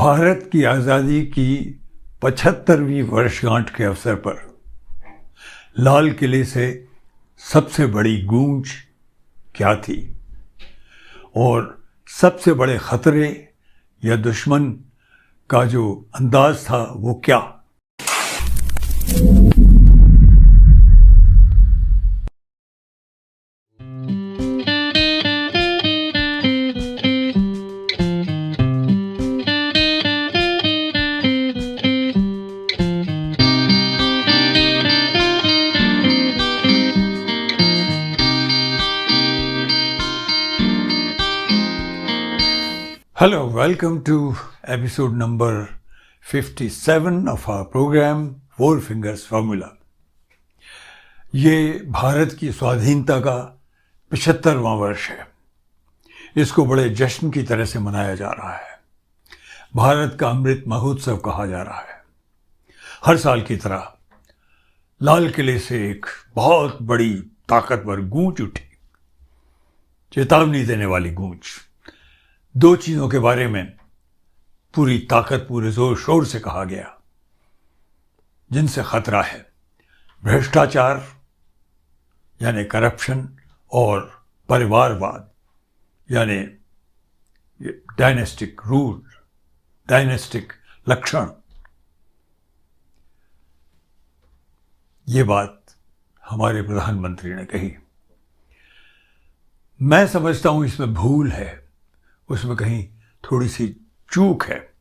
भारत की आज़ादी की 75वीं वर्षगांठ के अवसर पर लाल किले से सबसे बड़ी गूंज क्या थी और सबसे बड़े खतरे या दुश्मन का जो अंदाज था वो क्या। Hello, welcome to episode number 57 of our program Four Fingers Formula। ये भारत की स्वाधीनता का 75वां वर्ष है। इसको बड़े जश्न की तरह से मनाया जा रहा है। भारत का अमृत महोत्सव कहा जा रहा है। हर साल की तरह लाल किले से एक बहुत बड़ी ताकतवर गूंज उठी, चेतावनी देने वाली गूंज। दो चीज़ों के बारे में पूरी ताकत, पूरे जोर शोर से कहा गया जिनसे खतरा है। भ्रष्टाचार यानी करप्शन और परिवारवाद यानी डायनेस्टिक रूल, डायनेस्टिक लक्षण। ये बात हमारे प्रधानमंत्री ने कही। मैं समझता हूं इसमें भूल है, उसमें कहीं थोड़ी सी चूक है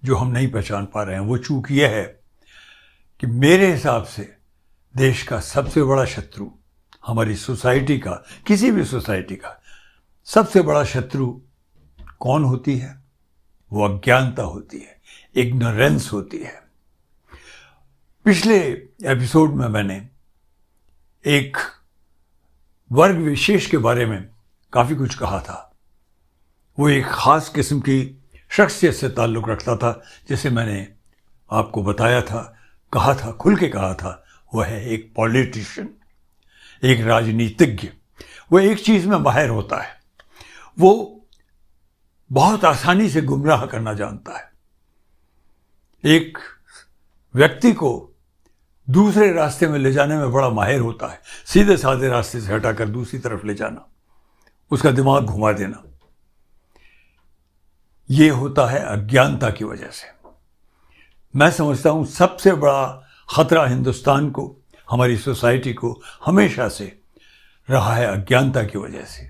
जो हम नहीं पहचान पा रहे हैं। वो चूक यह है कि मेरे हिसाब से देश का सबसे बड़ा शत्रु, हमारी सोसाइटी का, किसी भी सोसाइटी का सबसे बड़ा शत्रु कौन होती है? वो अज्ञानता होती है, इग्नोरेंस होती है। पिछले एपिसोड में मैंने एक वर्ग विशेष के बारे में काफ़ी कुछ कहा था। वो एक ख़ास किस्म की शख्सियत से ताल्लुक़ रखता था, जिसे मैंने आपको बताया था, कहा था, खुल के कहा था। वह है एक पॉलिटिशियन, एक राजनीतिज्ञ। वो एक चीज़ में माहिर होता है, वो बहुत आसानी से गुमराह करना जानता है। एक व्यक्ति को दूसरे रास्ते में ले जाने में बड़ा माहिर होता है। सीधे साधे रास्ते से हटाकर दूसरी तरफ ले जाना, उसका दिमाग घुमा देना। ये होता है अज्ञानता की वजह से। मैं समझता हूँ सबसे बड़ा खतरा हिंदुस्तान को, हमारी सोसाइटी को हमेशा से रहा है अज्ञानता की वजह से।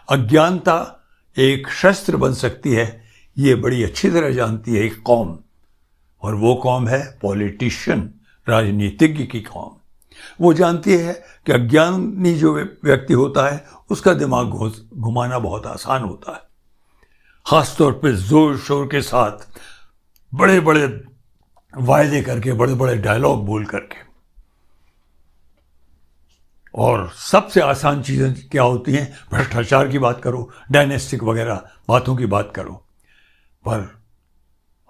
अज्ञानता एक शस्त्र बन सकती है, ये बड़ी अच्छी तरह जानती है एक कौम, और वो कौम है पॉलिटिशियन, राजनीतिज्ञ की कौम। वो जानती है कि अज्ञानी जो व्यक्ति होता है उसका दिमाग घुमाना बहुत आसान होता है, ख़ासतौर पे ज़ोर शोर के साथ, बड़े बड़े वायदे करके, बड़े बड़े डायलॉग बोल करके। और सबसे आसान चीज़ें क्या होती हैं? भ्रष्टाचार की बात करो, डायनेस्टिक वगैरह बातों की बात करो। पर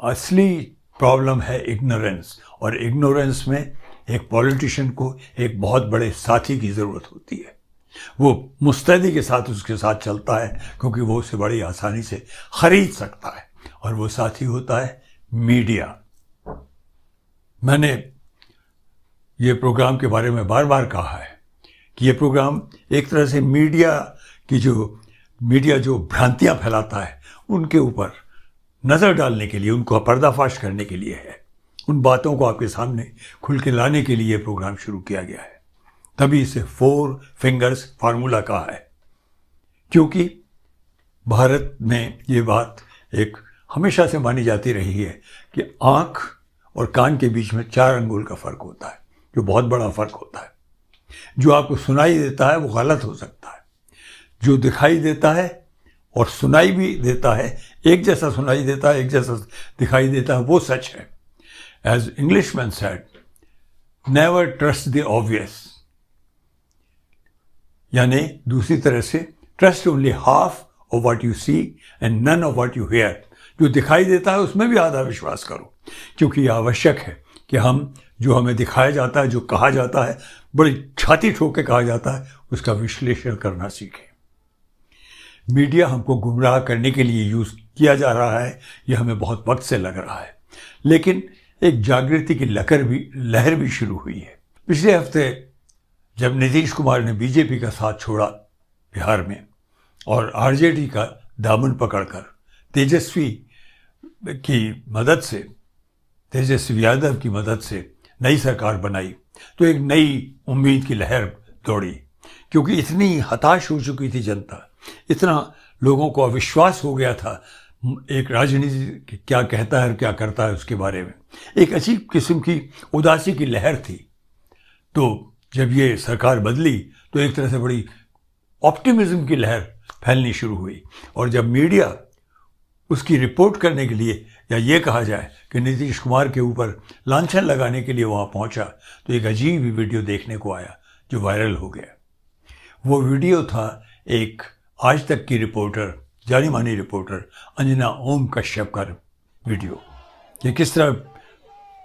असली प्रॉब्लम है इग्नोरेंस, और इग्नोरेंस में एक पॉलिटिशियन को एक बहुत बड़े साथी की ज़रूरत होती है। वो मुस्तैदी के साथ उसके साथ चलता है, क्योंकि वो उसे बड़ी आसानी से खरीद सकता है, और वो साथी होता है मीडिया। मैंने ये प्रोग्राम के बारे में बार बार कहा है कि ये प्रोग्राम एक तरह से मीडिया जो भ्रांतियां फैलाता है उनके ऊपर नज़र डालने के लिए, उनको पर्दाफाश करने के लिए है। उन बातों को आपके सामने खुल के लाने के लिए ये प्रोग्राम शुरू किया गया है। तभी इसे 4 फिंगर्स फार्मूला कहा है, क्योंकि भारत में ये बात एक हमेशा से मानी जाती रही है कि आँख और कान के बीच में 4 अंगुल का फ़र्क होता है, जो बहुत बड़ा फ़र्क होता है। जो आपको सुनाई देता है वो गलत हो सकता है, जो दिखाई देता है और सुनाई भी देता है, एक जैसा सुनाई देता है, एक जैसा दिखाई देता है, वो सच है। As Englishman said, never trust the obvious, यानी दूसरी तरह से trust only half of what you see and none of what you hear. जो दिखाई देता है उसमें भी आधा विश्वास करो, क्योंकि यह आवश्यक है कि हम जो हमें दिखाया जाता है, जो कहा जाता है, बड़ी छाती ठोक के कहा जाता है, उसका विश्लेषण करना सीखें। मीडिया हमको गुमराह करने के लिए यूज़ किया जा रहा है यह हमें बहुत वक्त से लग रहा है, लेकिन एक जागृति की लहर भी शुरू हुई है। पिछले हफ्ते जब नीतीश कुमार ने बीजेपी का साथ छोड़ा बिहार में और आरजेडी का दामन पकड़कर तेजस्वी यादव की मदद से नई सरकार बनाई, तो एक नई उम्मीद की लहर दौड़ी, क्योंकि इतनी हताश हो चुकी थी जनता, इतना लोगों को अविश्वास हो गया था एक राजनीति क्या कहता है और क्या करता है उसके बारे में। एक अजीब किस्म की उदासी की लहर थी। तो जब ये सरकार बदली तो एक तरह से बड़ी ऑप्टिमिज्म की लहर फैलनी शुरू हुई, और जब मीडिया उसकी रिपोर्ट करने के लिए, या ये कहा जाए कि नीतीश कुमार के ऊपर लांछन लगाने के लिए वहाँ पहुँचा, तो एक अजीब वीडियो देखने को आया जो वायरल हो गया। वो वीडियो था एक आज तक की रिपोर्टर, जानी मानी रिपोर्टर अंजना ओम कश्यप का वीडियो, कि किस तरह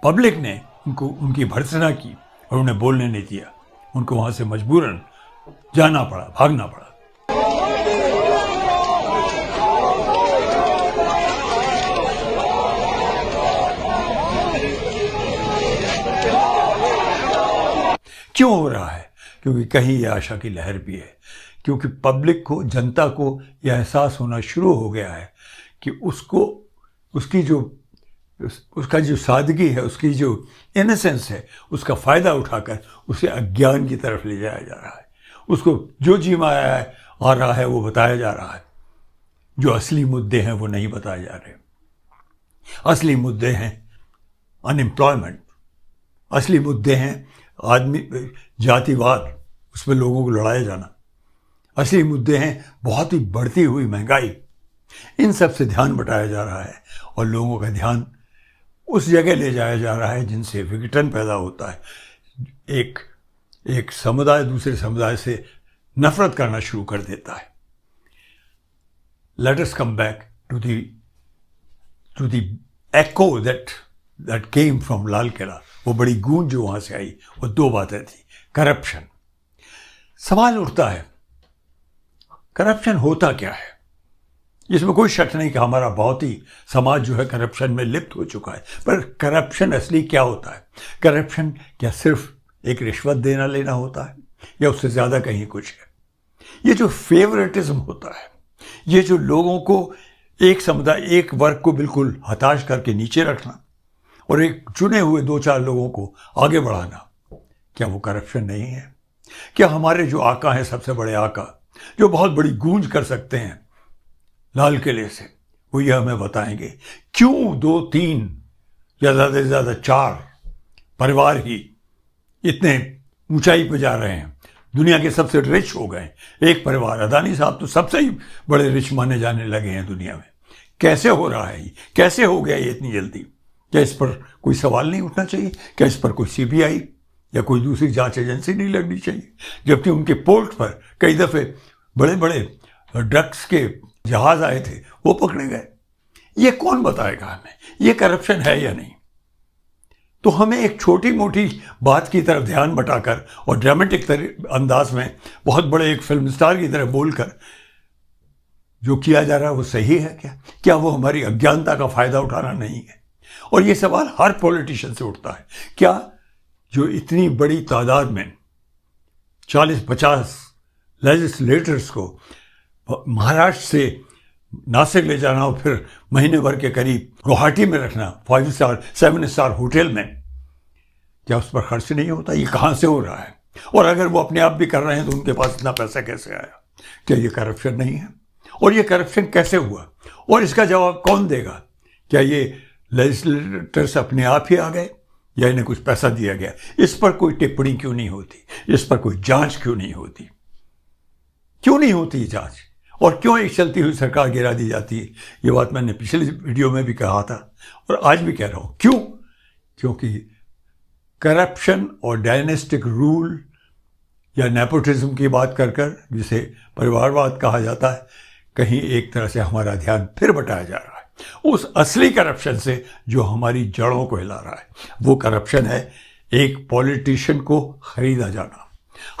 पब्लिक ने उनकी भर्त्सना की और उन्हें बोलने नहीं दिया, उनको वहाँ से मजबूरन जाना पड़ा, भागना पड़ा। क्यों हो रहा है? क्योंकि कहीं यह आशा की लहर भी है, क्योंकि पब्लिक को, जनता को यह एहसास होना शुरू हो गया है कि उसका जो सादगी है, उसकी जो इनोसेंस है, उसका फ़ायदा उठाकर उसे अज्ञान की तरफ ले जाया जा रहा है। उसको जो जी में आ रहा है वो बताया जा रहा है, जो असली मुद्दे हैं वो नहीं बताए जा रहे। असली मुद्दे हैं अनएम्प्लॉयमेंट, असली मुद्दे हैं जातिवाद, उसमें लोगों को लड़ाया जाना, असली मुद्दे हैं बहुत ही बढ़ती हुई महंगाई। इन सब से ध्यान बटाया जा रहा है और लोगों का ध्यान उस जगह ले जाया जा रहा है जिनसे विघटन पैदा होता है। एक समुदाय दूसरे समुदाय से नफरत करना शुरू कर देता है। Let us come back to the echo that came from Lal Qila. वो बड़ी गूंज जो वहां से आई, वो दो बातें थी। करप्शन। सवाल उठता है, करप्शन होता क्या है? इसमें कोई शक नहीं कि हमारा बहुत ही समाज जो है करप्शन में लिप्त हो चुका है, पर करप्शन असली क्या होता है? करप्शन क्या सिर्फ एक रिश्वत देना लेना होता है, या उससे ज़्यादा कहीं कुछ है? ये जो फेवरेटिज्म होता है, ये जो लोगों को, एक समुदाय, एक वर्ग को बिल्कुल हताश करके नीचे रखना और एक चुने हुए 2-4 लोगों को आगे बढ़ाना, क्या वो करप्शन नहीं है? क्या हमारे जो आका हैं, सबसे बड़े आका, जो बहुत बड़ी गूंज कर सकते हैं लाल किले से, वो ये हमें बताएंगे क्यों 2-3 या ज़्यादा से ज़्यादा 4 परिवार ही इतने ऊंचाई पर जा रहे हैं, दुनिया के सबसे रिच हो गए। एक परिवार, अदानी साहब तो सबसे ही बड़े रिच माने जाने लगे हैं दुनिया में। कैसे हो रहा है ये? कैसे हो गया ये इतनी जल्दी? क्या इस पर कोई सवाल नहीं उठना चाहिए? क्या इस पर कोई सीबीआई या कोई दूसरी जांच एजेंसी नहीं लगनी चाहिए? जबकि उनके पोर्ट पर कई दफ़े बड़े बड़े ड्रग्स के जहाज आए थे, वो पकड़े गए। ये कौन बताएगा हमें ये करप्शन है या नहीं? तो हमें एक छोटी मोटी बात की तरफ ध्यान बटाकर और ड्रामेटिक अंदाज में बहुत बड़े एक फिल्म स्टार की तरह बोलकर जो किया जा रहा है वो सही है क्या? क्या वो हमारी अज्ञानता का फायदा उठाना नहीं है? और ये सवाल हर पॉलिटिशियन से उठता है। क्या जो इतनी बड़ी तादाद में 40-50 लेजिस्लेटर्स को महाराष्ट्र से नासिक ले जाना और फिर महीने भर के करीब गुवाहाटी में रखना 5 स्टार 7 स्टार होटल में, क्या उस पर खर्च नहीं होता? ये कहाँ से हो रहा है? और अगर वो अपने आप भी कर रहे हैं तो उनके पास इतना पैसा कैसे आया? क्या ये करप्शन नहीं है? और ये करप्शन कैसे हुआ और इसका जवाब कौन देगा? क्या ये लेजिस्लेटर्स अपने आप ही आ गए या इन्हें कुछ पैसा दिया गया? इस पर कोई टिप्पणी क्यों नहीं होती? इस पर कोई जांच क्यों नहीं होती? क्यों नहीं होती जांच? और क्यों एक चलती हुई सरकार गिरा दी जाती है? ये बात मैंने पिछले वीडियो में भी कहा था और आज भी कह रहा हूं। क्यों? क्योंकि करप्शन और डायनेस्टिक रूल या नेपोटिज्म की बात कर जिसे परिवारवाद कहा जाता है, कहीं एक तरह से हमारा ध्यान फिर बटाया जा रहा है उस असली करप्शन से जो हमारी जड़ों को हिला रहा है। वो करप्शन है एक पॉलिटिशियन को खरीदा जाना।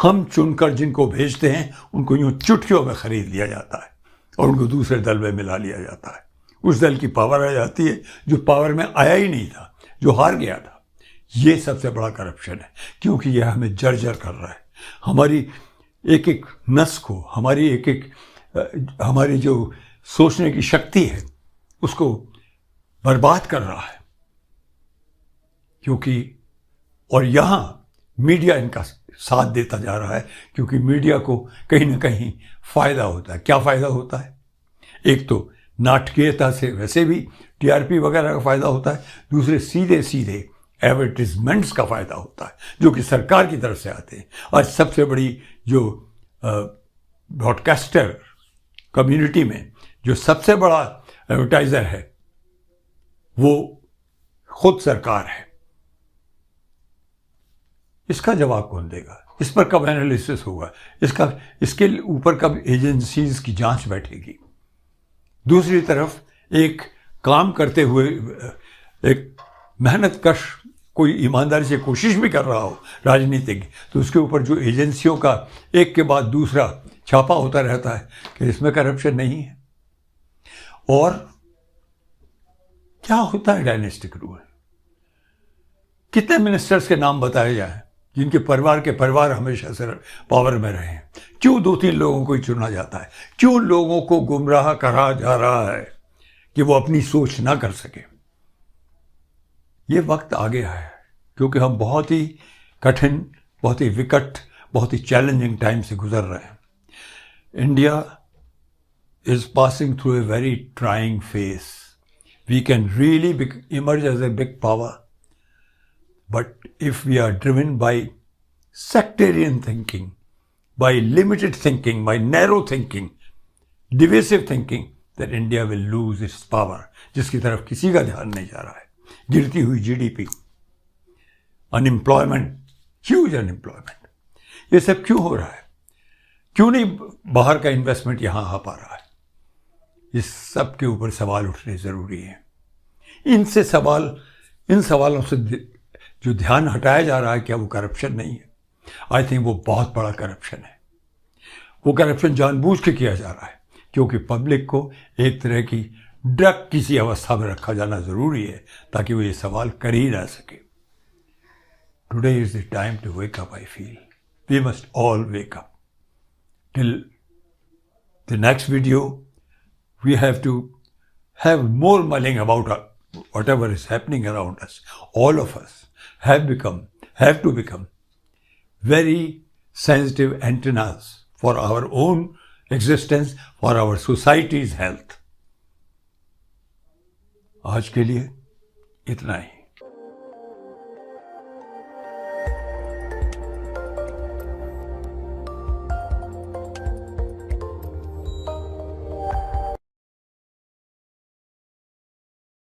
हम चुनकर जिनको भेजते हैं उनको यूं चुटकियों में खरीद लिया जाता है और उनको दूसरे दल में मिला लिया जाता है। उस दल की पावर आ जाती है जो पावर में आया ही नहीं था, जो हार गया था। ये सबसे बड़ा करप्शन है, क्योंकि यह हमें जर्जर कर रहा है, हमारी एक एक नस को, हमारी जो सोचने की शक्ति है उसको बर्बाद कर रहा है। क्योंकि और यहाँ मीडिया इनका साथ देता जा रहा है, क्योंकि मीडिया को कहीं ना कहीं फायदा होता है। क्या फायदा होता है? एक तो नाटकीयता से वैसे भी टीआरपी वगैरह का फायदा होता है, दूसरे सीधे सीधे एडवर्टिजमेंट्स का फायदा होता है जो कि सरकार की तरफ से आते हैं। आज सबसे बड़ी जो ब्रॉडकास्टर कम्युनिटी में जो सबसे बड़ा एडवर्टाइजर है वो खुद सरकार है। इसका जवाब कौन देगा? इस पर कब एनालिसिस होगा? इसके ऊपर कब एजेंसीज की जांच बैठेगी? दूसरी तरफ एक काम करते हुए एक मेहनतकश कोई ईमानदारी से कोशिश भी कर रहा हो राजनीतिक, तो उसके ऊपर जो एजेंसियों का एक के बाद दूसरा छापा होता रहता है कि इसमें करप्शन नहीं है। और क्या होता है डायनेस्टिक रूल? कितने मिनिस्टर्स के नाम बताए जाएं जिनके परिवार हमेशा से पावर में रहे हैं? क्यों 2-3 लोगों को ही चुना जाता है? क्यों लोगों को गुमराह करा जा रहा है कि वो अपनी सोच ना कर सके? ये वक्त आ गया है, क्योंकि हम बहुत ही कठिन, बहुत ही विकट, बहुत ही चैलेंजिंग टाइम से गुजर रहे हैं। India is passing through a very trying phase. We can really emerge as a big power, but if we are driven by sectarian thinking, by limited thinking, by narrow thinking, divisive thinking, then India will lose its power, जिसकी तरफ किसी का ध्यान नहीं जा रहा है। गिरती हुई जीडीपी, अनएम्प्लॉयमेंट, ह्यूज अनएम्प्लॉयमेंट, ये सब क्यों हो रहा है? क्यों नहीं बाहर का इन्वेस्टमेंट यहाँ आ पा रहा है? इस सब के ऊपर सवाल उठने जरूरी है। इन सवालों से जो ध्यान हटाया जा रहा है, क्या वो करप्शन नहीं है? आई थिंक वो बहुत बड़ा करप्शन है। वो करप्शन जानबूझ के किया जा रहा है, क्योंकि पब्लिक को एक तरह की ड्रग किसी अवस्था में रखा जाना जरूरी है ताकि वो ये सवाल कर ही ना सके। Today is the time to wake up. I feel we must all wake up. Till the next video we have to have more mulling about whatever is happening around us. All of us have to become very sensitive antennas for our own existence, for our society's health. आज के लिए इतना ही।